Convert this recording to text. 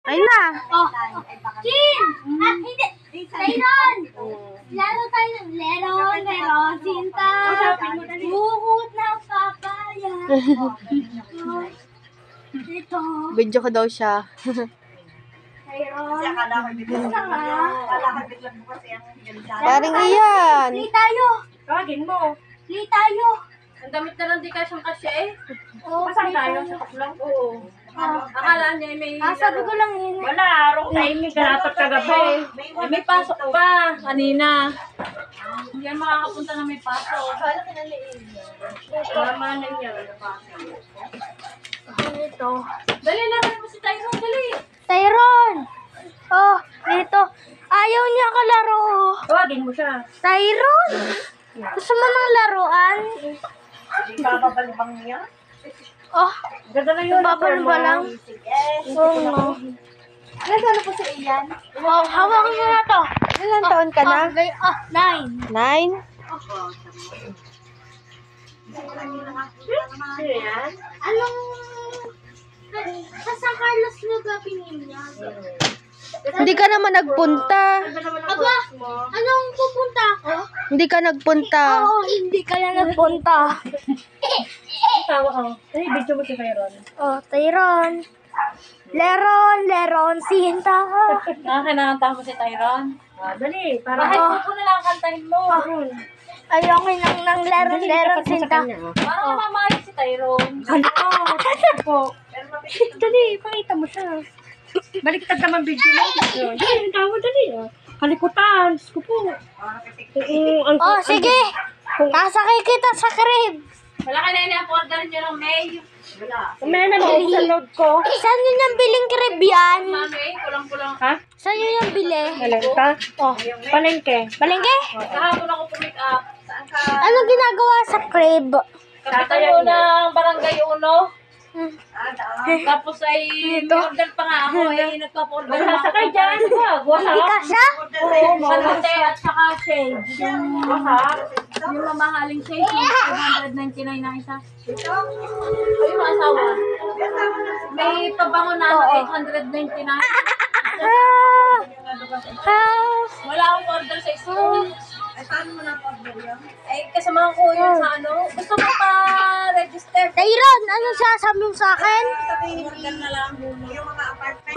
Ayun na. Oh. Chin! Ah, hindi. Tyron! Laro tayo ng Leron, Sinta. Bukod ng papaya. Ito. Video ko daw siya. Tyron. Paring iyan. Play tayo. Tawagin mo. Play tayo. Ang damit na lang di ka siyang kasya eh. Oh, Pasang tayo sa tuklong? Oo. Akala niya may... sabi ko lang yun. Wala, araw timing karapat kagabi. May pasok pa kanina. Hindi yan makakapunta na may pasok. Tama na niya. Ito. Dali lang mo si Tyron, dali. Tyron! Oh, dito. Ayaw niya kalaro. Tawagin mo siya. Tyron! Gusto mo ng laruan? Babalibang niya? Oh, Ganda na yun. babal ba lang? Oo nga. Ano po sa iyan? Oh, hawakan mo na to. Ilang taon ka na? 9. 9? Sino yan? Anong... Sa San Carlos na ba niya? Hindi ka naman nagpunta. Aba, anong pupunta ako? Hindi ka nagpunta. Oo, hindi ka na nagpunta. Tawa ka. Ay, video mo si Tyron. Oh, Tyron. Leron, Sinta. Nakakinanta mo si Tyron? Dali, para Oo. ko na lang kantahin mo. Ayoko ng Leron, Sinta. Para mamamayos si Tyron. Po. Dali, pakita mo siya. Baliktad naman video mo. Dali, tawa dali. Kalikutan. Diyos ko po. Oh, sige. Kasakay kita sa crib. Wala ka na ina-order nyo ng May. Wala. May na sa load ko. Saan nyo niyang biling crib yan? Mami, kulang-kulang. Ha? Saan nyo niyang bili? Palengke? Oh, palengke. Balengke? Kahapon ako pumick up. Saan ka? Anong ginagawa sa crib? Kapitan mo ng Barangay Uno. Tapos ay may order pa nga ako eh. Nagpa-order pa ako. Sakay dyan. Hindi ka siya? Oo, malate at saka shade. Yung mamahaling shade, yung 599 na isa. Ay, yung asawa. May pabango na 899. Wala akong order sa school. Ay, paano mo na-order yun? Ay, kasama ko yun sa ano. Gusto mo pa-register? Tyron, anong sasabi mo sa akin? Order na lang. Yung mga apartment.